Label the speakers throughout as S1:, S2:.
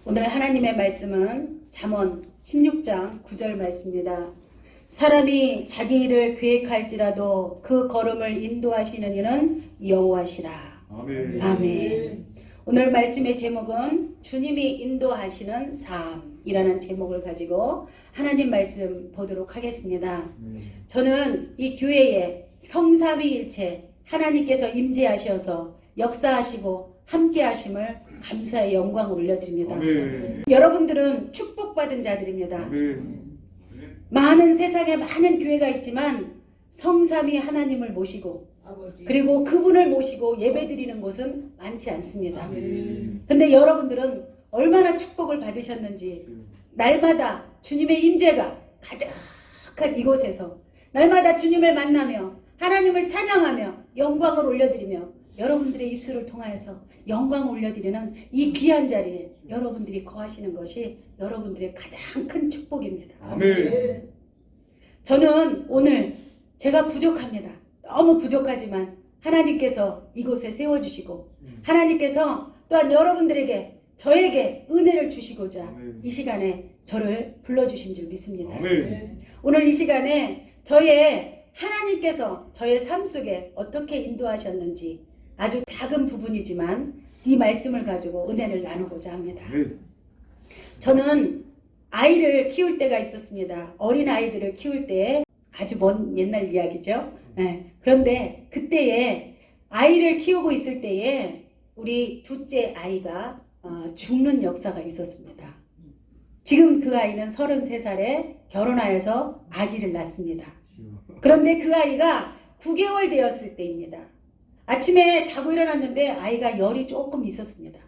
S1: 오늘 하나님의 말씀은 잠언 16장 9절 말씀입니다. 사람이 자기 일을 계획할지라도 그 걸음을 인도하시는 이는 여호와시라.
S2: 아멘.
S1: 아멘. 오늘 말씀의 제목은 주님이 인도하시는 삶이라는 제목을 가지고 하나님 말씀 보도록 하겠습니다. 저는 이 교회에 성삼위일체 하나님께서 임재하셔서 역사하시고 함께하심을 감사의 영광을 올려드립니다.
S2: 아멘.
S1: 여러분들은 축복받은 자들입니다.
S2: 아멘.
S1: 많은 세상에 많은 교회가 있지만 성삼위 하나님을 모시고 그리고 그분을 모시고 예배드리는 곳은 많지 않습니다. 근데 여러분들은 얼마나 축복을 받으셨는지 날마다 주님의 임재가 가득한 이곳에서 날마다 주님을 만나며 하나님을 찬양하며 영광을 올려드리며 여러분들의 입술을 통하여서 영광을 올려드리는 이 귀한 자리에 여러분들이 거하시는 것이 여러분들의 가장 큰 축복입니다.
S2: 아멘.
S1: 저는 오늘 제가 부족합니다. 너무 부족하지만 하나님께서 이곳에 세워주시고 하나님께서 또한 여러분들에게 저에게 은혜를 주시고자
S2: 아멘.
S1: 이 시간에 저를 불러주신 줄 믿습니다.
S2: 아멘.
S1: 오늘 이 시간에 저의 하나님께서 저의 삶 속에 어떻게 인도하셨는지 아주 작은 부분이지만 이 말씀을 가지고 은혜를 나누고자 합니다.
S2: 아멘.
S1: 저는 아이를 키울 때가 있었습니다. 어린 아이들을 키울 때에 아주 먼 옛날 이야기죠. 네. 그런데 그때에 아이를 키우고 있을 때에 우리 둘째 아이가 죽는 역사가 있었습니다. 지금 그 아이는 33살에 결혼하여서 아기를 낳습니다. 그런데 그 아이가 9개월 되었을 때입니다. 아침에 자고 일어났는데 아이가 열이 조금 있었습니다.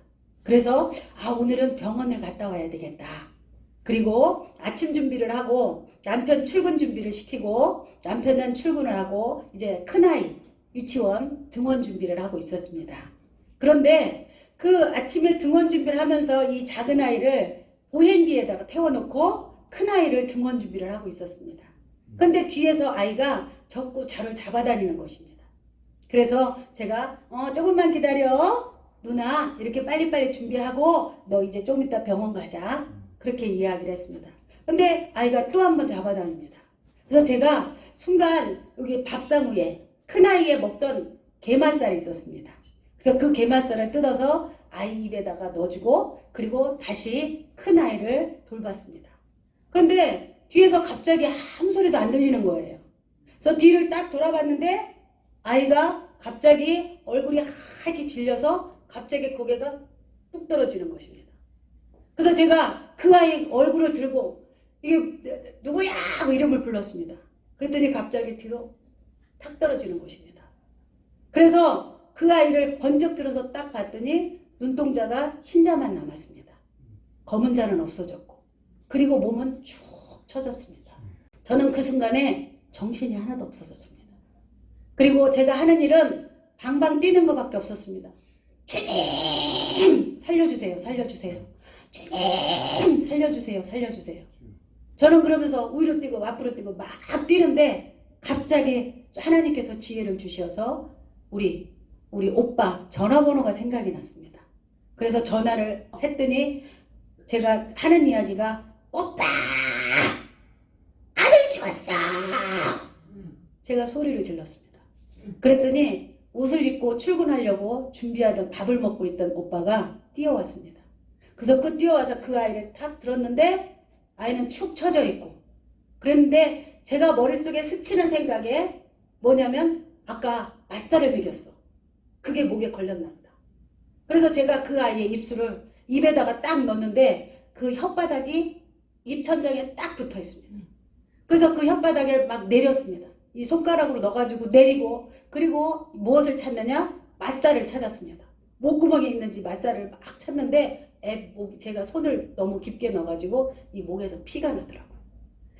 S1: 그래서 오늘은 병원을 갔다 와야 되겠다. 그리고 아침 준비를 하고 남편 출근 준비를 시키고 남편은 출근을 하고 이제 큰아이 유치원 등원 준비를 하고 있었습니다. 그런데 그 아침에 등원 준비를 하면서 이 작은 아이를 보행기에다가 태워놓고 큰아이를 등원 준비를 하고 있었습니다. 근데 뒤에서 아이가 자꾸 저를 잡아다니는 것입니다. 그래서 제가 조금만 기다려 누나 이렇게 빨리빨리 준비하고 너 이제 좀 이따 병원 가자 그렇게 이야기를 했습니다. 근데 아이가 또 한 번 잡아다닙니다. 그래서 제가 순간 여기 밥상 위에 큰아이에 먹던 게맛살이 있었습니다. 그래서 그 게맛살을 뜯어서 아이 입에다가 넣어주고 그리고 다시 큰아이를 돌봤습니다. 그런데 뒤에서 갑자기 아무 소리도 안 들리는 거예요. 그래서 뒤를 딱 돌아봤는데 아이가 갑자기 얼굴이 하얗게 질려서 갑자기 고개가 뚝 떨어지는 것입니다. 그래서 제가 그 아이 얼굴을 들고 이게 누구야 하고 이름을 불렀습니다. 그랬더니 갑자기 뒤로 탁 떨어지는 것입니다. 그래서 그 아이를 번쩍 들어서 딱 봤더니 눈동자가 흰자만 남았습니다. 검은 자는 없어졌고 그리고 몸은 쭉 처졌습니다. 저는 그 순간에 정신이 하나도 없어졌습니다. 그리고 제가 하는 일은 방방 뛰는 것밖에 없었습니다. 주님 살려주세요 살려주세요 주님 살려주세요 살려주세요. 저는 그러면서 우위로 뛰고 앞으로 뛰고 막 뛰는데 갑자기 하나님께서 지혜를 주셔서 우리 오빠 전화번호가 생각이 났습니다. 그래서 전화를 했더니 제가 하는 이야기가 오빠 아들 죽었어. 제가 소리를 질렀습니다. 그랬더니 옷을 입고 출근하려고 준비하던 밥을 먹고 있던 오빠가 뛰어왔습니다. 그래서 뛰어와서 그 아이를 탁 들었는데 아이는 축 처져 있고 그랬는데 제가 머릿속에 스치는 생각에 뭐냐면 아까 맞살을 먹였어. 그게 목에 걸렸나 보다. 그래서 제가 그 아이의 입술을 입에다가 딱 넣었는데 그 혓바닥이 입천장에 딱 붙어 있습니다. 그래서 그 혓바닥에 막 내렸습니다. 이 손가락으로 넣어가지고 내리고 그리고 무엇을 찾느냐? 맞살을 찾았습니다. 목구멍에 있는지 맞살을 막 찾는데 제가 손을 너무 깊게 넣어가지고 이 목에서 피가 나더라고요.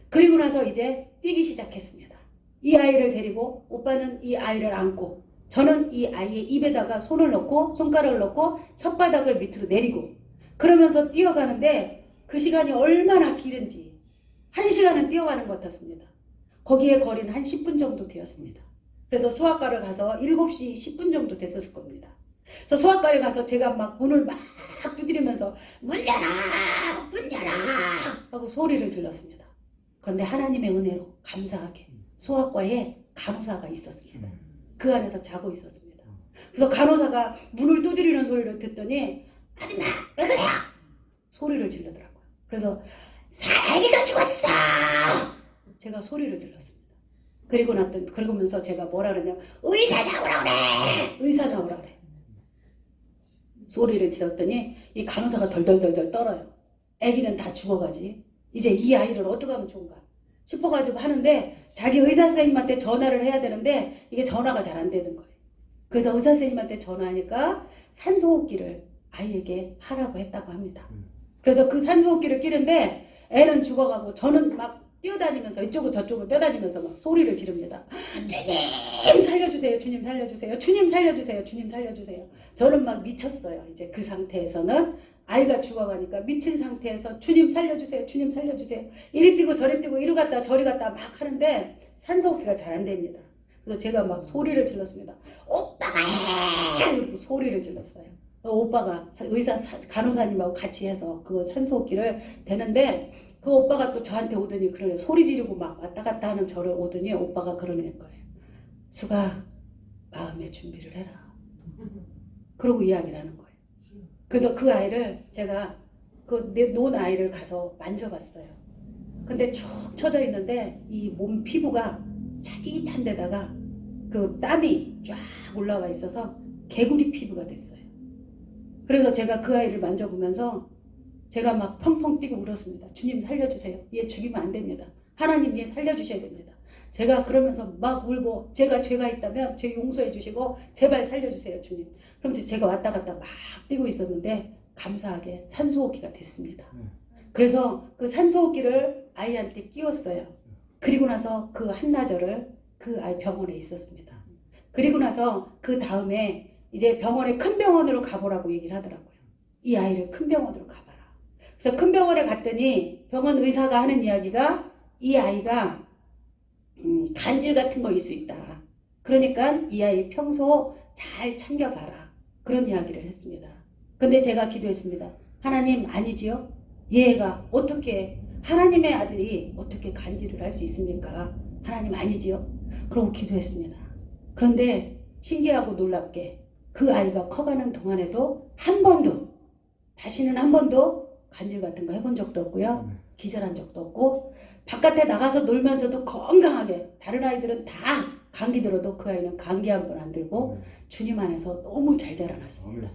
S1: 그리고 나서 이제 뛰기 시작했습니다. 이 아이를 데리고 오빠는 이 아이를 안고 저는 이 아이의 입에다가 손을 넣고 손가락을 넣고 혓바닥을 밑으로 내리고 그러면서 뛰어가는데 그 시간이 얼마나 길은지 1시간은 뛰어가는 것 같았습니다. 거기에 거리는 한 10분 정도 되었습니다. 그래서 소아과를 가서 7시 10분 정도 됐었을 겁니다. 그래서 소아과에 가서 제가 막 문을 막 두드리면서 문 열어! 문 열어! 하고 소리를 질렀습니다. 그런데 하나님의 은혜로 감사하게 소아과에 간호사가 있었습니다. 그 안에서 자고 있었습니다. 그래서 간호사가 문을 두드리는 소리를 듣더니 아줌마 왜 그래요? 소리를 지르더라고요. 그래서 사랑이가 죽었어! 제가 소리를 질렀습니다. 그러면서 제가 뭐라 그러냐, 의사 나오라 그래! 의사 나오라 그래. 소리를 질렀더니 이 간호사가 덜덜덜덜 떨어요. 아기는 다 죽어가지. 이제 이 아이를 어떻게 하면 좋은가 싶어가지고 하는데 자기 의사 선생님한테 전화를 해야 되는데 이게 전화가 잘 안 되는 거예요. 그래서 의사 선생님한테 전화하니까 산소호흡기를 아이에게 하라고 했다고 합니다. 그래서 그 산소호흡기를 끼는데 애는 죽어가고 저는 막 뛰어다니면서 이쪽으로 저쪽으로 뛰어다니면서 막 소리를 지릅니다. 주님 살려주세요. 주님 살려주세요. 주님 살려주세요. 주님 살려주세요. 저는 막 미쳤어요. 이제 그 상태에서는 아이가 죽어가니까 미친 상태에서 주님 살려주세요. 주님 살려주세요. 이리 뛰고 저리 뛰고 이리 갔다 저리 갔다 막 하는데 산소호흡기가 잘 안 됩니다. 그래서 제가 막 소리를 질렀습니다. 오빠가 해! 그리고 소리를 질렀어요. 오빠가 의사 간호사님하고 같이 해서 그 산소호흡기를 대는데 그 오빠가 또 저한테 오더니 그러네요. 소리 지르고 막 왔다 갔다 하는 저를 오더니 오빠가 그러는 거예요. 수가 마음의 준비를 해라. 그러고 이야기를 하는 거예요. 그래서 그 아이를 제가 그 놓은 아이를 가서 만져봤어요. 근데 쭉 쳐져 있는데 이 몸 피부가 차디찬 데다가 그 땀이 쫙 올라와 있어서 개구리 피부가 됐어요. 그래서 제가 그 아이를 만져보면서 제가 막 펑펑 뛰고 울었습니다. 주님 살려주세요. 얘 죽이면 안 됩니다. 하나님 얘 살려주셔야 됩니다. 제가 그러면서 막 울고 제가 죄가 있다면 죄 용서해 주시고 제발 살려주세요 주님. 그럼 제가 왔다 갔다 막 뛰고 있었는데 감사하게 산소호흡기가 됐습니다. 그래서 그 산소호흡기를 아이한테 끼웠어요. 그리고 나서 그 한나절을 그 아이 병원에 있었습니다. 그리고 나서 그 다음에 이제 병원에 큰 병원으로 가보라고 얘기를 하더라고요. 이 아이를 큰 병원으로 가봐라. 그래서 큰 병원에 갔더니 병원 의사가 하는 이야기가 이 아이가 간질 같은 거일 수 있다. 그러니까 이 아이 평소 잘 챙겨봐라. 그런 이야기를 했습니다. 근데 제가 기도했습니다. 하나님 아니지요? 얘가 어떻게 하나님의 아들이 어떻게 간질을 할 수 있습니까? 하나님 아니지요? 그러고 기도했습니다. 그런데 신기하고 놀랍게 그 아이가 커가는 동안에도 다시는 한 번도 간질 같은 거 해본 적도 없고요. 기절한 적도 없고 바깥에 나가서 놀면서도 건강하게 다른 아이들은 다 감기 들어도 그 아이는 감기 한 번 안 들고 주님 안에서 너무 잘 자라났습니다.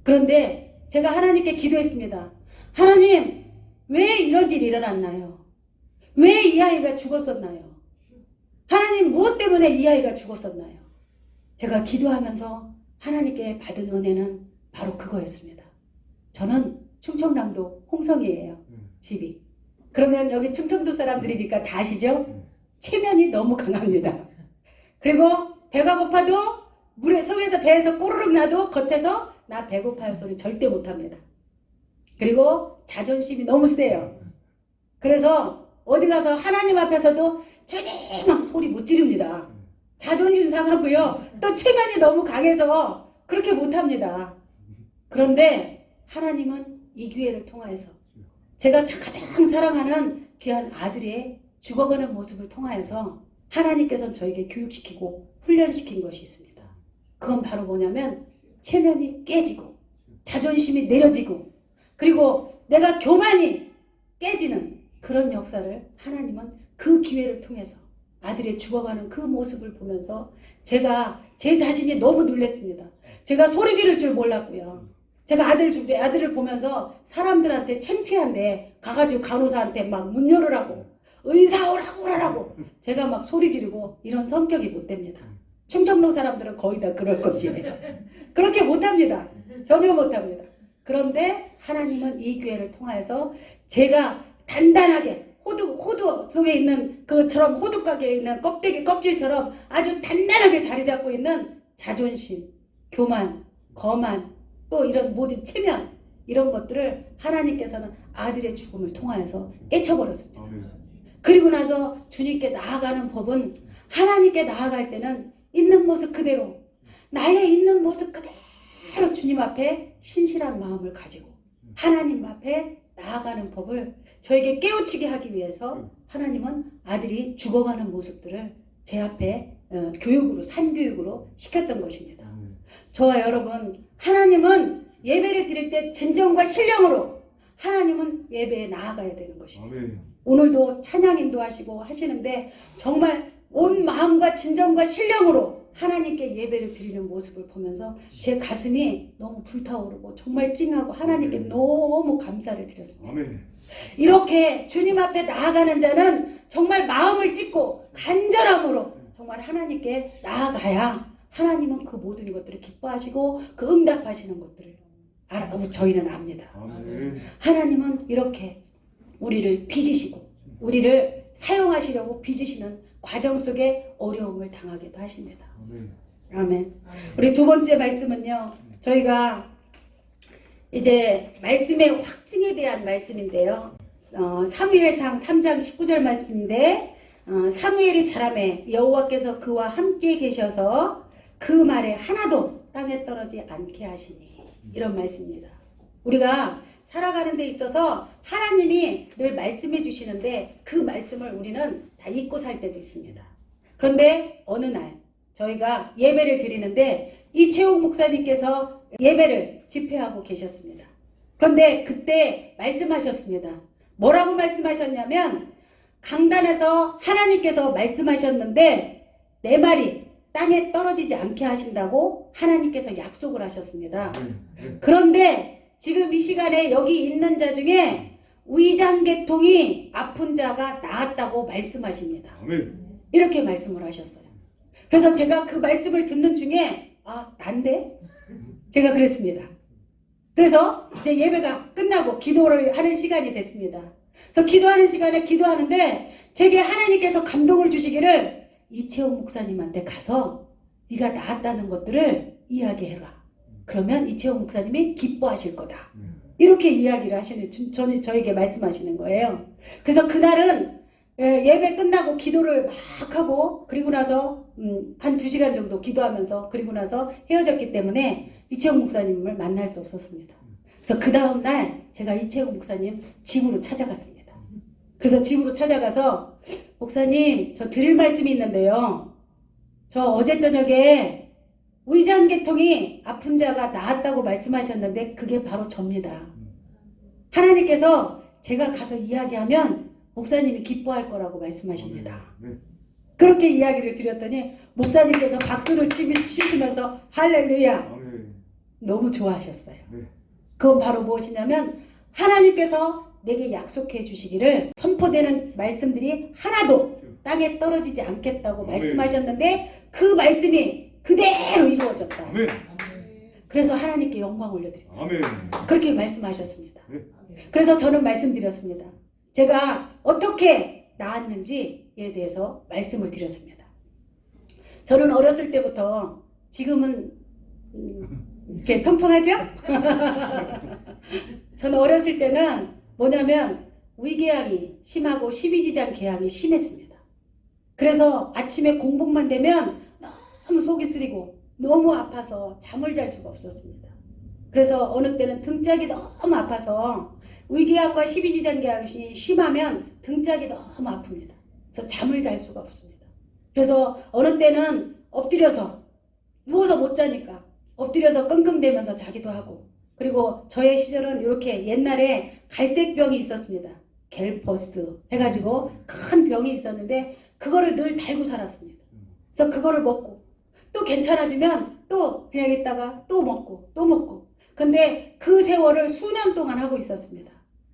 S1: 그런데 제가 하나님께 기도했습니다. 하나님 왜 이런 일이 일어났나요? 왜 이 아이가 죽었었나요? 하나님 무엇 때문에 이 아이가 죽었었나요? 제가 기도하면서 하나님께 받은 은혜는 바로 그거였습니다. 저는 충청남도 홍성이에요. 집이. 그러면 여기 충청도 사람들이니까 다 아시죠? 체면이 너무 강합니다. 그리고 배가 고파도 물에 속에서 배에서 꼬르륵 나도 겉에서 나 배고파요 소리 절대 못합니다. 그리고 자존심이 너무 세요. 그래서 어디 가서 하나님 앞에서도 주님 막 소리 못 지릅니다. 자존심 상하고요. 또 체면이 너무 강해서 그렇게 못합니다. 그런데 하나님은 이 기회를 통하여서 제가 가장 사랑하는 귀한 아들의 죽어가는 모습을 통하여서 하나님께서 저에게 교육시키고 훈련시킨 것이 있습니다. 그건 바로 뭐냐면 체면이 깨지고 자존심이 내려지고 그리고 내가 교만이 깨지는 그런 역사를 하나님은 그 기회를 통해서 아들의 죽어가는 그 모습을 보면서 제가 제 자신이 너무 놀랐습니다. 제가 소리 지를 줄 몰랐고요. 제가 아들을 보면서 사람들한테 창피한데 가가지고 간호사한테 막 문 열으라고 의사 오라고 그러라고 제가 막 소리 지르고 이런 성격이 못 됩니다. 충청도 사람들은 거의 다 그럴 것이에요. 그렇게 못합니다. 전혀 못합니다. 그런데 하나님은 이 기회를 통해서 제가 단단하게 호두 속에 있는 그처럼 호두 가게에 있는 껍질처럼 아주 단단하게 자리 잡고 있는 자존심, 교만, 거만 또 이런 모든 체면 이런 것들을 하나님께서는 아들의 죽음을 통하여서 깨쳐버렸습니다. 그리고 나서 주님께 나아가는 법은 하나님께 나아갈 때는 있는 모습 그대로 나의 있는 모습 그대로 그대로 주님 앞에 신실한 마음을 가지고 하나님 앞에 나아가는 법을 저에게 깨우치게 하기 위해서 하나님은 아들이 죽어가는 모습들을 제 앞에 교육으로, 산교육으로 시켰던 것입니다. 저와 여러분, 하나님은 예배를 드릴 때 진정과 신령으로 하나님은 예배에 나아가야 되는 것입니다.
S2: 아멘.
S1: 오늘도 찬양 인도하시고 하시는데 정말 온 마음과 진정과 신령으로 하나님께 예배를 드리는 모습을 보면서 제 가슴이 너무 불타오르고 정말 찡하고 하나님께 너무 감사를 드렸습니다.
S2: 아멘.
S1: 이렇게 주님 앞에 나아가는 자는 정말 마음을 찢고 간절함으로 정말 하나님께 나아가야 하나님은 그 모든 것들을 기뻐하시고 그 응답하시는 것들을 저희는 압니다.
S2: 아멘.
S1: 하나님은 이렇게 우리를 빚으시고 우리를 사용하시려고 빚으시는 과정 속에 어려움을 당하기도 하십니다.
S2: 아멘.
S1: 아멘. 우리 두 번째 말씀은요, 저희가 이제 말씀의 확증에 대한 말씀인데요. 사무엘상 3장 19절 말씀인데, 사무엘이 자라매 여호와께서 그와 함께 계셔서 그 말에 하나도 땅에 떨어지지 않게 하시니, 이런 말씀입니다. 우리가 살아가는 데 있어서 하나님이 늘 말씀해 주시는데 그 말씀을 우리는 다 잊고 살 때도 있습니다. 그런데 어느 날 저희가 예배를 드리는데 이채욱 목사님께서 예배를 집회하고 계셨습니다. 그런데 그때 말씀하셨습니다. 뭐라고 말씀하셨냐면, 강단에서 하나님께서 말씀하셨는데 내 말이 땅에 떨어지지 않게 하신다고 하나님께서 약속을 하셨습니다. 그런데 지금 이 시간에 여기 있는 자 중에 위장계통이 아픈 자가 나았다고 말씀하십니다.
S2: 아멘.
S1: 이렇게 말씀을 하셨어요. 그래서 제가 그 말씀을 듣는 중에 난데? 제가 그랬습니다. 그래서 이제 예배가 끝나고 기도를 하는 시간이 됐습니다. 그래서 기도하는 시간에 기도하는데 제게 하나님께서 감동을 주시기를 이채호 목사님한테 가서 네가 나았다는 것들을 이야기해라. 그러면 이채호 목사님이 기뻐하실 거다. 이렇게 이야기를 하시는, 저에게 말씀하시는 거예요. 그래서 그날은 예배 끝나고 기도를 막 하고 그리고 나서 한 2시간 정도 기도하면서 그리고 나서 헤어졌기 때문에 이채호 목사님을 만날 수 없었습니다. 그래서 그 다음 날 제가 이채호 목사님 집으로 찾아갔습니다. 그래서 집으로 찾아가서 목사님, 저 드릴 말씀이 있는데요. 저 어제 저녁에 위장계통이 아픈 자가 나았다고 말씀하셨는데 그게 바로 접니다. 하나님께서 제가 가서 이야기하면 목사님이 기뻐할 거라고 말씀하십니다. 그렇게 이야기를 드렸더니 목사님께서 박수를 치시면서 할렐루야, 너무 좋아하셨어요. 그건 바로 무엇이냐면 하나님께서 내게 약속해 주시기를 선포되는 말씀들이 하나도 땅에 떨어지지 않겠다고 말씀하셨는데 그 말씀이 그대로 이루어졌다.
S2: 아멘.
S1: 그래서 하나님께 영광 올려드립니다.
S2: 아멘.
S1: 그렇게 말씀하셨습니다. 그래서 저는 말씀드렸습니다. 제가 어떻게 나았는지에 대해서 말씀을 드렸습니다. 저는 어렸을 때부터, 지금은 이렇게 통통하죠? 저는 어렸을 때는 뭐냐면 위궤양이 심하고 십이지장 궤양이 심했습니다. 그래서 아침에 공복만 되면 너무 속이 쓰리고 너무 아파서 잠을 잘 수가 없었습니다. 그래서 어느 때는 등짝이 너무 아파서 위궤양과 십이지장 궤양이 심하면 등짝이 너무 아픕니다. 그래서 잠을 잘 수가 없습니다. 그래서 어느 때는 엎드려서 누워서 못 자니까 엎드려서 끙끙대면서 자기도 하고, 그리고 저의 시절은 이렇게 옛날에 갈색병이 있었습니다. 갤퍼스 해가지고 큰 병이 있었는데 그거를 늘 달고 살았습니다. 그래서 그거를 먹고 또 괜찮아지면 또 그냥 있다가 또 먹고 또 먹고, 근데 그 세월을 수년 동안 하고 있었습니다.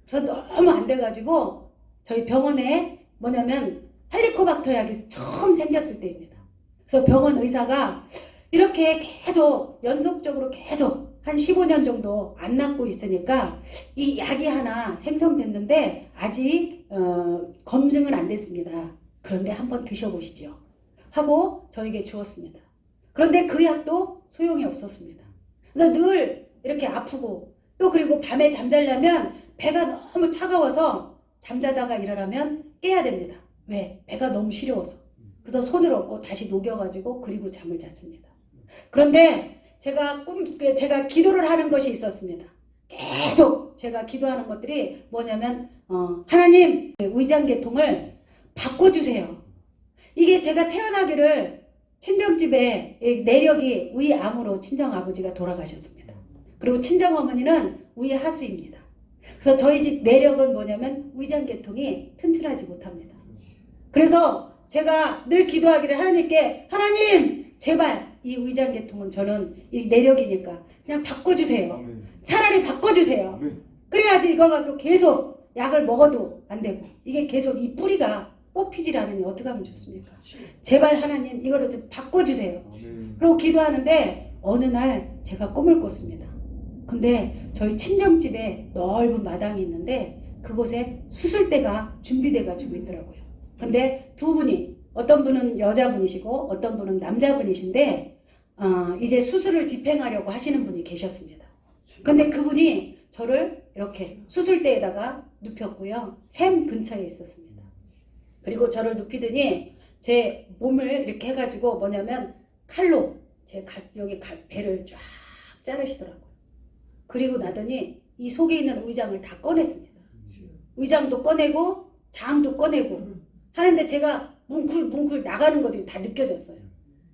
S1: 그래서 너무 안 돼가지고 저희 병원에 뭐냐면 헬리코박터 약이 처음 생겼을 때입니다. 그래서 병원 의사가 이렇게 계속 연속적으로 계속 한 15년 정도 안 낫고 있으니까 이 약이 하나 생성됐는데 아직 검증은 안 됐습니다. 그런데 한번 드셔보시죠 하고 저에게 주었습니다. 그런데 그 약도 소용이 없었습니다. 그래서 늘 이렇게 아프고, 또 그리고 밤에 잠자려면 배가 너무 차가워서 잠자다가 일어나면 깨야 됩니다. 왜? 배가 너무 시려워서. 그래서 손을 얹고 다시 녹여가지고 그리고 잠을 잤습니다. 그런데 제가 기도를 하는 것이 있었습니다. 계속 제가 기도하는 것들이 뭐냐면 하나님 위장계통을 바꿔주세요. 이게 제가 태어나기를 친정집에 내력이 위암으로 친정아버지가 돌아가셨습니다. 그리고 친정어머니는 위하수입니다. 그래서 저희 집 내력은 뭐냐면 위장계통이 튼튼하지 못합니다. 그래서 제가 늘 기도하기를 하나님께 하나님 제발 이 위장계통은 저는 이 내력이니까 그냥 바꿔주세요.
S2: 아멘.
S1: 차라리 바꿔주세요.
S2: 아멘.
S1: 그래야지 이거 갖고 계속 약을 먹어도 안 되고 이게 계속 이 뿌리가 뽑히질 않으니 어떻게 하면 좋습니까? 제발 하나님 이거를 좀 바꿔주세요.
S2: 아멘.
S1: 그러고 기도하는데 어느 날 제가 꿈을 꿨습니다. 근데 저희 친정집에 넓은 마당이 있는데 그곳에 수술대가 준비돼 가지고 있더라고요. 근데 두 분이 어떤 분은 여자분이시고 어떤 분은 남자분이신데 이제 수술을 집행하려고 하시는 분이 계셨습니다. 근데 그분이 저를 이렇게 수술대에다가 눕혔고요. 샘 근처에 있었습니다. 그리고 저를 눕히더니 제 몸을 이렇게 해가지고 뭐냐면 칼로 제 여기 배를 쫙 자르시더라고요. 그리고 나더니 이 속에 있는 위장을 다 꺼냈습니다. 위장도 꺼내고 장도 꺼내고 하는데 제가 뭉클뭉클 나가는 것들이 다 느껴졌어요.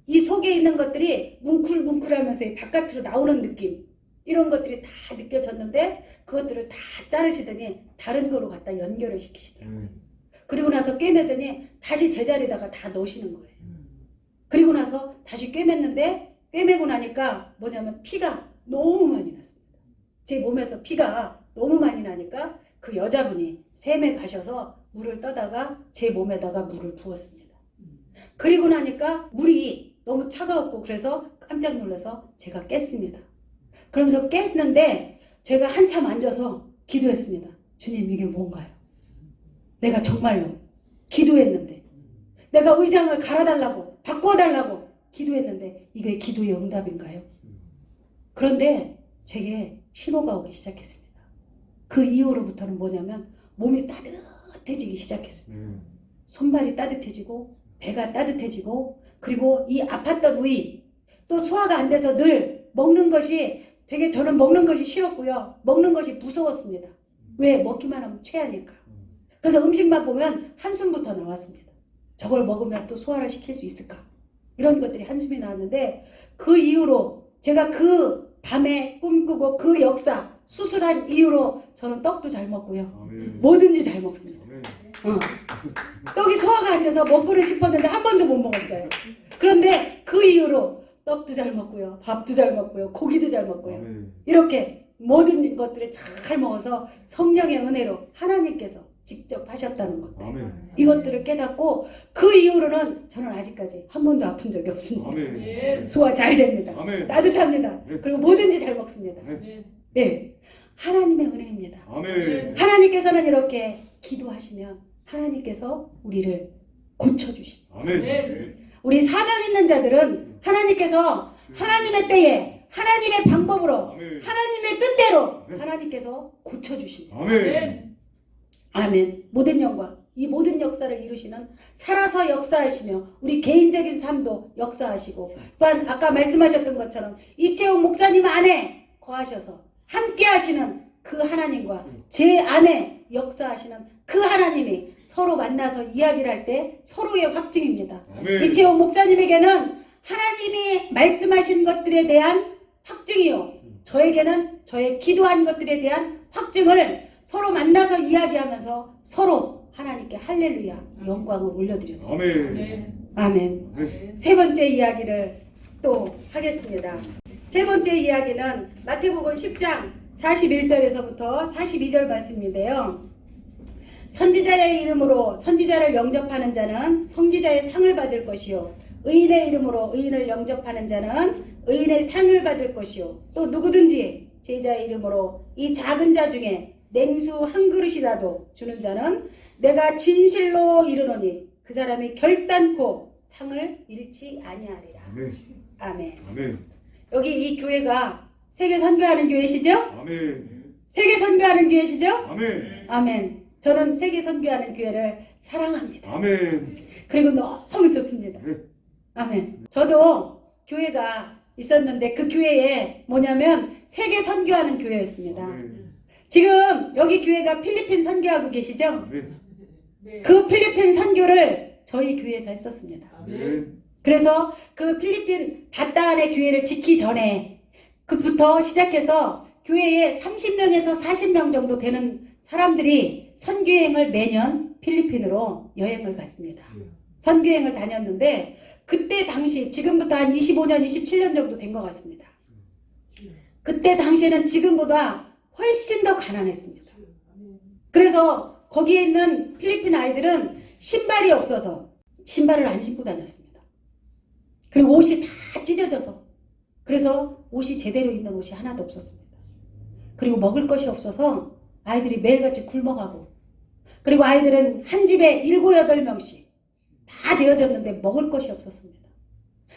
S1: 이 속에 있는 것들이 뭉클뭉클하면서 바깥으로 나오는 느낌 이런 것들이 다 느껴졌는데 그것들을 다 자르시더니 다른 거로 갖다 연결을 시키시더라고요. 그리고 나서 꿰매더니 다시 제자리에다가 다 넣으시는 거예요. 그리고 나서 다시 꿰맸는데 꿰매고 나니까 뭐냐면 피가 너무 많이 났습니다. 제 몸에서 피가 너무 많이 나니까 그 여자분이 샘에 가셔서 물을 떠다가 제 몸에다가 물을 부었습니다. 그리고 나니까 물이 너무 차가웠고 그래서 깜짝 놀라서 제가 깼습니다. 그러면서 깼는데 제가 한참 앉아서 기도했습니다. 주님 이게 뭔가요? 내가 정말로 기도했는데 내가 의장을 갈아달라고 바꿔달라고 기도했는데 이게 기도의 응답인가요? 그런데 제게 신호가 오기 시작했습니다. 그 이후로부터는 뭐냐면 몸이 따뜻해지기 시작했습니다. 손발이 따뜻해지고 배가 따뜻해지고 그리고 이 아팠던 위 또 소화가 안 돼서 늘 먹는 것이 되게 저는 먹는 것이 싫었고요. 먹는 것이 무서웠습니다. 왜? 먹기만 하면 체하니까. 그래서 음식만 보면 한숨부터 나왔습니다. 저걸 먹으면 또 소화를 시킬 수 있을까? 이런 것들이 한숨이 나왔는데 그 이후로 제가 그 밤에 꿈꾸고 그 역사 수술한 이후로 저는 떡도 잘 먹고요.
S2: 아멘.
S1: 뭐든지 잘 먹습니다.
S2: 아멘.
S1: 떡이 소화가 안 돼서 먹고는 싶었는데 한 번도 못 먹었어요. 그런데 그 이후로 떡도 잘 먹고요. 밥도 잘 먹고요. 고기도 잘 먹고요.
S2: 아멘.
S1: 이렇게 모든 것들을 잘 먹어서 성령의 은혜로 하나님께서 직접 하셨다는 것들.
S2: 아멘.
S1: 이것들을 깨닫고 그 이후로는 저는 아직까지 한 번도 아픈 적이 없습니다.
S2: 아멘.
S1: 소화 잘 됩니다.
S2: 아멘.
S1: 따뜻합니다.
S2: 네.
S1: 그리고 뭐든지 잘 먹습니다.
S2: 아멘.
S1: 네. 하나님의 은혜입니다.
S2: 아멘.
S1: 하나님께서는 이렇게 기도하시면 하나님께서 우리를 고쳐주십니다.
S2: 아멘.
S1: 우리 사명 있는 자들은 하나님께서 하나님의 때에 하나님의 방법으로
S2: 아멘.
S1: 하나님의 뜻대로
S2: 네.
S1: 하나님께서 고쳐주십니다.
S2: 아멘.
S1: 아멘. 모든 영광, 이 모든 역사를 이루시는 살아서 역사하시며 우리 개인적인 삶도 역사하시고 또한 아까 말씀하셨던 것처럼 이채용 목사님 안에 거하셔서 함께 하시는 그 하나님과 제 안에 역사하시는 그 하나님이 서로 만나서 이야기를 할 때 서로의 확증입니다.
S2: 아멘.
S1: 이채용 목사님에게는 하나님이 말씀하신 것들에 대한 확증이요. 저에게는 저의 기도한 것들에 대한 확증을 서로 만나서 이야기하면서 서로 하나님께 할렐루야 영광을 올려드렸습니다.
S2: 아멘.
S1: 아멘.
S2: 아멘.
S1: 세 번째 이야기를 또 하겠습니다. 세 번째 이야기는 마태복음 10장 41절에서부터 42절 말씀인데요. 선지자의 이름으로 선지자를 영접하는 자는 선지자의 상을 받을 것이요 의인의 이름으로 의인을 영접하는 자는 의인의 상을 받을 것이요 또 누구든지 제자의 이름으로 이 작은 자 중에 냉수 한 그릇이라도 주는 자는 내가 진실로 이르노니 그 사람이 결단코 상을 잃지 아니하리라.
S2: 아멘.
S1: 아멘.
S2: 아멘.
S1: 여기 이 교회가 세계 선교하는 교회시죠?
S2: 아멘.
S1: 세계 선교하는 교회시죠?
S2: 아멘.
S1: 아멘. 저는 세계 선교하는 교회를 사랑합니다.
S2: 아멘.
S1: 그리고 너무 좋습니다.
S2: 네.
S1: 아멘. 저도 교회가 있었는데 그 교회에 뭐냐면 세계 선교하는 교회였습니다.
S2: 네.
S1: 지금 여기 교회가 필리핀 선교하고 계시죠?
S2: 네.
S3: 네.
S1: 그 필리핀 선교를 저희 교회에서 했었습니다.
S2: 네.
S1: 그래서 그 필리핀 바따안의 교회를 짓기 전에 그부터 시작해서 교회에 30명에서 40명 정도 되는 사람들이 선교여행을 매년 필리핀으로 여행을 갔습니다. 선교여행을 다녔는데 그때 당시 지금부터 한 25년, 27년 정도 된 것 같습니다. 그때 당시에는 지금보다 훨씬 더 가난했습니다. 그래서 거기에 있는 필리핀 아이들은 신발이 없어서 신발을 안 신고 다녔습니다. 그리고 옷이 다 찢어져서 그래서 옷이 제대로 입는 옷이 하나도 없었습니다. 그리고 먹을 것이 없어서 아이들이 매일같이 굶어가고 그리고 아이들은 한 집에 7, 8명씩 다 되어졌는데 먹을 것이 없었습니다.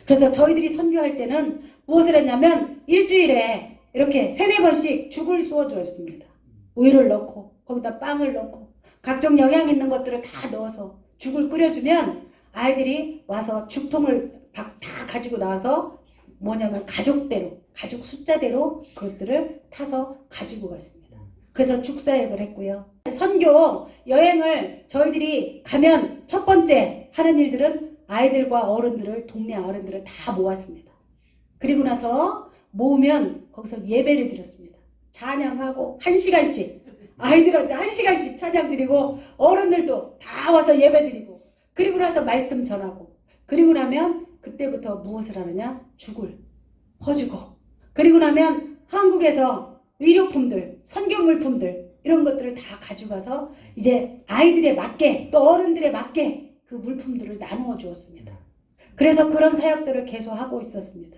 S1: 그래서 저희들이 선교할 때는 무엇을 했냐면 일주일에 이렇게 3, 4번씩 죽을 쏘아주었습니다. 우유를 넣고 거기다 빵을 넣고 각종 영양 있는 것들을 다 넣어서 죽을 끓여주면 아이들이 와서 죽통을 다 가지고 나와서 뭐냐면 가족대로 가족 숫자대로 그것들을 타서 가지고 갔습니다. 그래서 죽사역을 했고요. 선교 여행을 저희들이 가면 첫 번째 하는 일들은 아이들과 어른들을 동네 어른들을 다 모았습니다. 그리고 나서 모으면 거기서 예배를 드렸습니다. 찬양하고 1시간씩 아이들한테 1시간씩 찬양 드리고 어른들도 다 와서 예배 드리고 그리고 나서 말씀 전하고 그리고 나면 그때부터 무엇을 하느냐 죽을 퍼주고 그리고 나면 한국에서 의료품들 선교물품들 이런 것들을 다 가져가서 이제 아이들에 맞게 또 어른들에 맞게 그 물품들을 나누어 주었습니다. 그래서 그런 사역들을 계속 하고 있었습니다.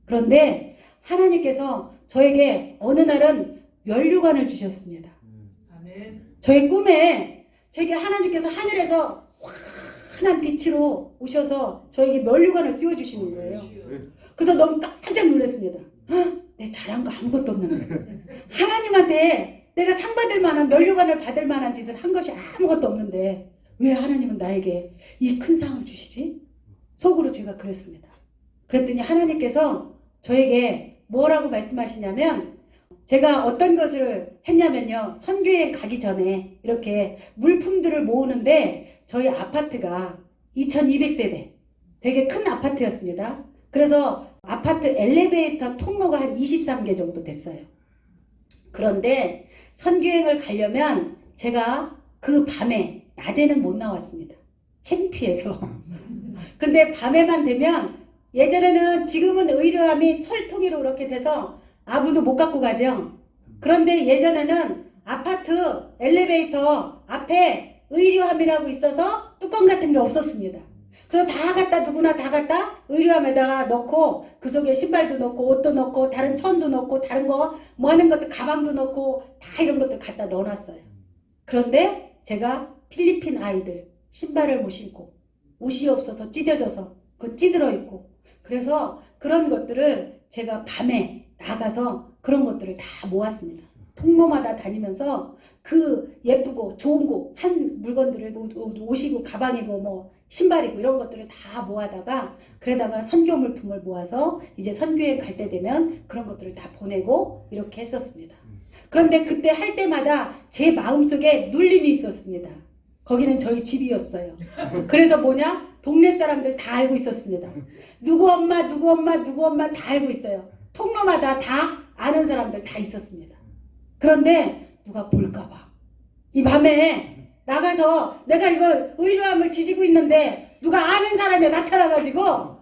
S1: 그런데 하나님께서 저에게 어느 날은 면류관을 주셨습니다.
S3: 아멘.
S1: 저의 꿈에 제게 하나님께서 하늘에서 환한 빛으로 오셔서 저에게 면류관을 씌워주시는 거예요. 그래서 너무 깜짝 놀랐습니다. 내 잘한 거 아무것도 없는데 하나님한테 내가 상 받을 만한 면류관을 받을 만한 짓을 한 것이 아무것도 없는데 왜 하나님은 나에게 이 큰 상을 주시지? 속으로 제가 그랬습니다. 그랬더니 하나님께서 저에게 뭐라고 말씀하시냐면 제가 어떤 것을 했냐면요. 선교여행 가기 전에 이렇게 물품들을 모으는데 저희 아파트가 2200세대 되게 큰 아파트였습니다. 그래서 아파트 엘리베이터 통로가 한 23개 정도 됐어요. 그런데 선교여행을 가려면 제가 그 밤에 낮에는 못 나왔습니다. 창피해서. 근데 밤에만 되면 예전에는 지금은 의료함이 철통이로 이렇게 돼서 아무도 못 갖고 가죠. 그런데 예전에는 아파트 엘리베이터 앞에 의료함이라고 있어서 뚜껑 같은 게 없었습니다. 그래서 다 갖다 누구나 다 갖다 의료함에다가 넣고 그 속에 신발도 넣고 옷도 넣고 다른 천도 넣고 다른 거 뭐 하는 것도 가방도 넣고 다 이런 것들 갖다 넣어놨어요. 그런데 제가 필리핀 아이들 신발을 못 신고 옷이 없어서 찢어져서 그 찌들어 있고 그래서 그런 것들을 제가 밤에 나가서 그런 것들을 다 모았습니다. 통로마다 다니면서 그 예쁘고 좋은 거 한 물건들을 옷이고 가방이고 뭐 신발이고 이런 것들을 다 모아다가 그러다가 선교 물품을 모아서 이제 선교여행 갈 때 되면 그런 것들을 다 보내고 이렇게 했었습니다. 그런데 그때 할 때마다 제 마음속에 눌림이 있었습니다. 거기는 저희 집이었어요. 그래서 뭐냐? 동네 사람들 다 알고 있었습니다. 누구 엄마 누구 엄마 누구 엄마 다 알고 있어요. 통로마다 다 아는 사람들 다 있었습니다. 그런데 누가 볼까봐 이 밤에 나가서 내가 이걸 의료함을 뒤지고 있는데 누가 아는 사람이 나타나가지고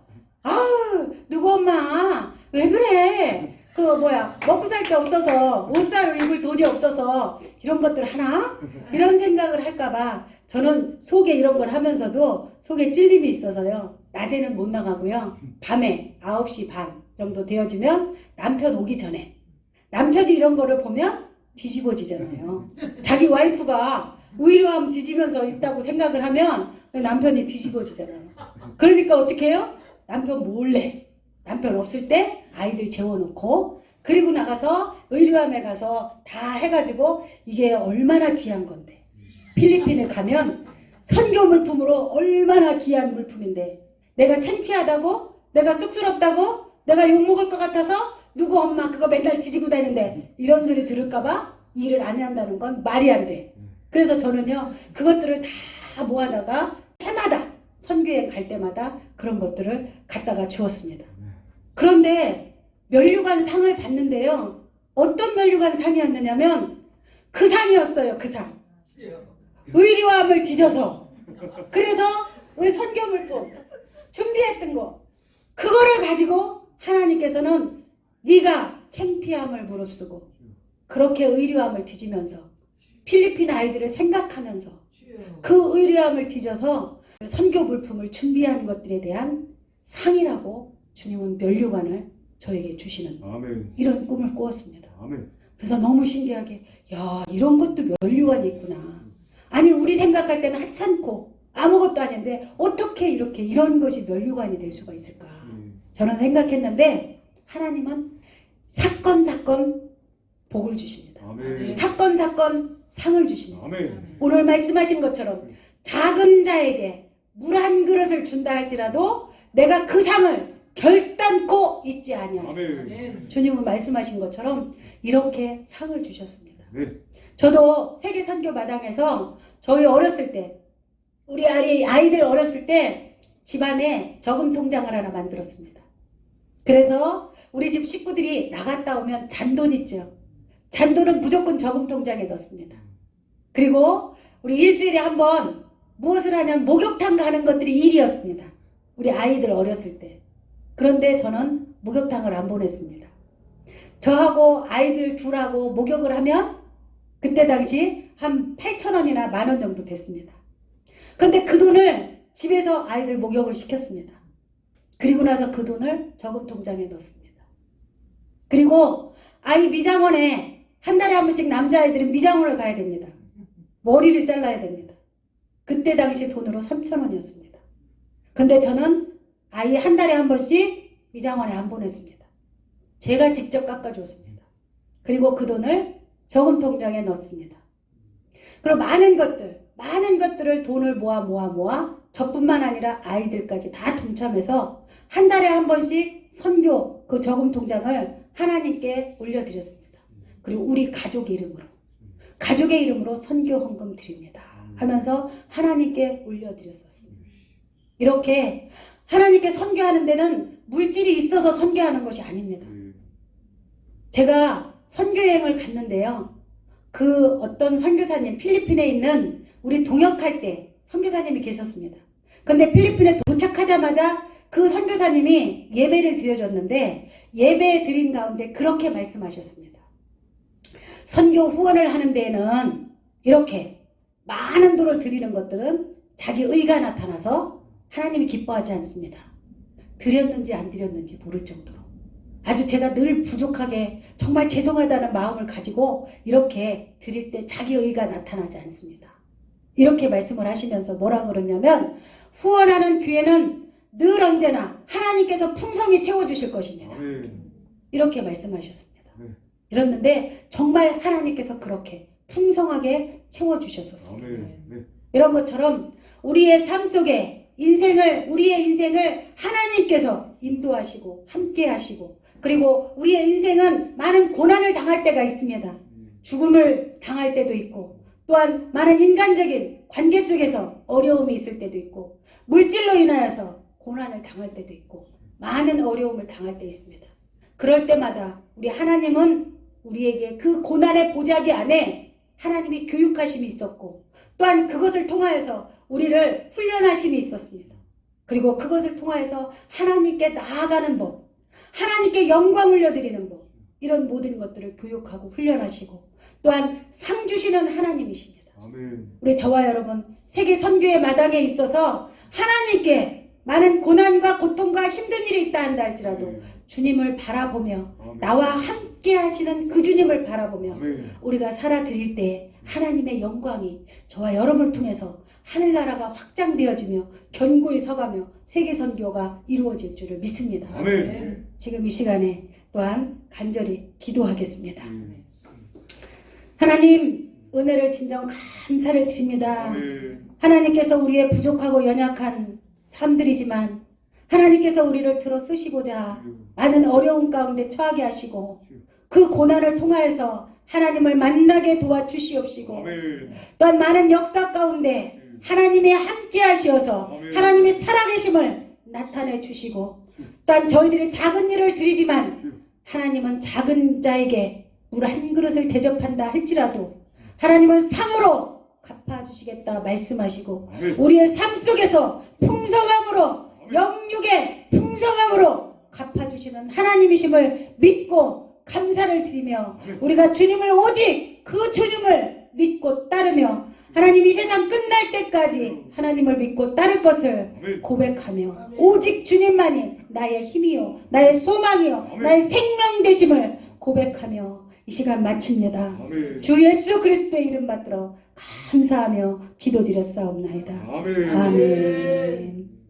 S1: 누구 엄마 왜 그래 그 뭐야 먹고 살 게 없어서 옷을 입을 돈이 없어서 이런 것들 하나 이런 생각을 할까봐 저는 속에 이런 걸 하면서도 속에 찔림이 있어서요 낮에는 못 나가고요 밤에 9시 반 정도 되어지면 남편 오기 전에 남편이 이런 거를 보면 뒤집어지잖아요. 자기 와이프가 의료함 뒤지면서 있다고 생각을 하면 남편이 뒤집어지잖아요. 그러니까 어떻게 해요? 남편 몰래 남편 없을 때 아이들 재워놓고 그리고 나가서 의료함에 가서 다 해가지고 이게 얼마나 귀한 건데 필리핀에 가면 선교 물품으로 얼마나 귀한 물품인데 내가 창피하다고 내가 쑥스럽다고 내가 욕먹을 것 같아서 누구 엄마 그거 맨날 뒤지고 다니는데 이런 소리 들을까봐 일을 안 한다는 건 말이 안 돼. 그래서 저는요 그것들을 다 모아다가 해마다 선교에 갈 때마다 그런 것들을 갖다가 주었습니다. 그런데 면류관 상을 받는데요. 어떤 면류관 상이었느냐면 그 상이었어요. 그 상. 의리화함을 뒤져서. 그래서 우리 선교물품 준비했던 거 그거를 가지고 하나님께서는 네가 창피함을 무릅쓰고 그렇게 의리함을 뒤지면서 필리핀 아이들을 생각하면서 그 의리함을 뒤져서 선교 물품을 준비한 것들에 대한 상이라고 주님은 면류관을 저에게 주시는
S2: 아멘.
S1: 이런 꿈을 꾸었습니다.
S2: 아멘.
S1: 그래서 너무 신기하게 야 이런 것도 면류관이 있구나. 아니 우리 생각할 때는 하찮고 아무것도 아닌데 어떻게 이렇게 이런 것이 면류관이 될 수가 있을까 저는 생각했는데 하나님은 사건 복을 주십니다.
S2: 아멘.
S1: 사건 상을 주십니다.
S2: 아멘.
S1: 오늘 말씀하신 것처럼 작은 자에게 물 한 그릇을 준다 할지라도 내가 그 상을 결단코 잊지 아니하리라.
S2: 아멘.
S1: 주님은 말씀하신 것처럼 이렇게 상을 주셨습니다.
S2: 네.
S1: 저도 세계 선교 마당에서 저희 어렸을 때 우리 아이들 어렸을 때 집안에 저금 통장을 하나 만들었습니다. 그래서 우리 집 식구들이 나갔다 오면 잔돈 있죠. 잔돈은 무조건 저금 통장에 넣습니다. 그리고 우리 일주일에 한 번 무엇을 하냐면 목욕탕 가는 것들이 일이었습니다. 우리 아이들 어렸을 때. 그런데 저는 목욕탕을 안 보냈습니다. 저하고 아이들 둘하고 목욕을 하면 그때 당시 한 8,000원이나 10,000원 정도 됐습니다. 그런데 그 돈을 집에서 아이들 목욕을 시켰습니다. 그리고 나서 그 돈을 저금 통장에 넣었습니다. 그리고 아이 미장원에 한 달에 한 번씩 남자아이들은 미장원을 가야 됩니다. 머리를 잘라야 됩니다. 그때 당시 돈으로 3,000원이었습니다. 근데 저는 아이 한 달에 한 번씩 미장원에 안 보냈습니다. 제가 직접 깎아줬습니다. 그리고 그 돈을 저금 통장에 넣었습니다. 그리고 많은 것들을 돈을 모아 저뿐만 아니라 아이들까지 다 동참해서 한 달에 한 번씩 선교 그 저금 통장을 하나님께 올려드렸습니다. 그리고 우리 가족의 이름으로 선교 헌금 드립니다 하면서 하나님께 올려드렸었습니다. 이렇게 하나님께 선교하는 데는 물질이 있어서 선교하는 것이 아닙니다. 제가 선교여행을 갔는데요. 그 어떤 선교사님 필리핀에 있는 우리 동역할 때 선교사님이 계셨습니다. 근데 필리핀에 도착하자마자 그 선교사님이 예배를 드려줬는데 예배 드린 가운데 그렇게 말씀하셨습니다. 선교 후원을 하는 데에는 이렇게 많은 돈을 드리는 것들은 자기 의가 나타나서 하나님이 기뻐하지 않습니다. 드렸는지 안 드렸는지 모를 정도로 아주 제가 늘 부족하게 정말 죄송하다는 마음을 가지고 이렇게 드릴 때 자기 의가 나타나지 않습니다. 이렇게 말씀을 하시면서 뭐라 그러냐면 후원하는 기회는 늘 언제나 하나님께서 풍성히 채워주실 것입니다. 이렇게 말씀하셨습니다. 이랬는데 정말 하나님께서 그렇게 풍성하게 채워주셨었습니다. 이런 것처럼 우리의 삶 속에 우리의 인생을 하나님께서 인도하시고 함께 하시고 그리고 우리의 인생은 많은 고난을 당할 때가 있습니다. 죽음을 당할 때도 있고 또한 많은 인간적인 관계 속에서 어려움이 있을 때도 있고 물질로 인하여서 고난을 당할 때도 있고 많은 어려움을 당할 때 있습니다. 그럴 때마다 우리 하나님은 우리에게 그 고난의 보자기 안에 하나님이 교육하심이 있었고 또한 그것을 통하여서 우리를 훈련하심이 있었습니다. 그리고 그것을 통하여서 하나님께 나아가는 법, 하나님께 영광 올려드리는 법, 이런 모든 것들을 교육하고 훈련하시고 또한 상 주시는 하나님이십니다. 우리 저와 여러분 세계 선교의 마당에 있어서 하나님께 많은 고난과 고통과 힘든 일이 있다 한다 할지라도 주님을 바라보며 나와 함께 하시는 그 주님을 바라보며 우리가 살아드릴 때 하나님의 영광이 저와 여러분을 통해서 하늘나라가 확장되어지며 견고히 서가며 세계 선교가 이루어질 줄을 믿습니다. 지금 이 시간에 또한 간절히 기도하겠습니다. 하나님 은혜를 진정 감사를 드립니다. 하나님께서 우리의 부족하고 연약한 삶들이지만 하나님께서 우리를 들어 쓰시고자 많은 어려운 가운데 처하게 하시고 그 고난을 통하여서 하나님을 만나게 도와주시옵시고
S2: 아멘.
S1: 또한 많은 역사 가운데 하나님의 함께 하시어서
S2: 아멘.
S1: 하나님의 살아계심을 나타내 주시고 또한 저희들이 작은 일을 드리지만 하나님은 작은 자에게 물 한 그릇을 대접한다 할지라도 하나님은 상으로 갚아주시겠다 말씀하시고
S2: 아멘.
S1: 우리의 삶 속에서 풍성함으로 영육의 풍성함으로 갚아주시는 하나님이심을 믿고 감사를 드리며 우리가 주님을 오직 그 주님을 믿고 따르며 하나님 이 세상 끝날 때까지 하나님을 믿고 따를 것을
S2: 아멘.
S1: 고백하며
S3: 아멘.
S1: 오직 주님만이 나의 힘이요 나의 소망이요
S2: 아멘.
S1: 나의 생명 되심을 고백하며 이 시간 마칩니다.
S2: 아멘.
S1: 주 예수 그리스도의 이름 받들어 감사하며 기도드렸사옵나이다.
S2: 아멘.
S1: 아멘.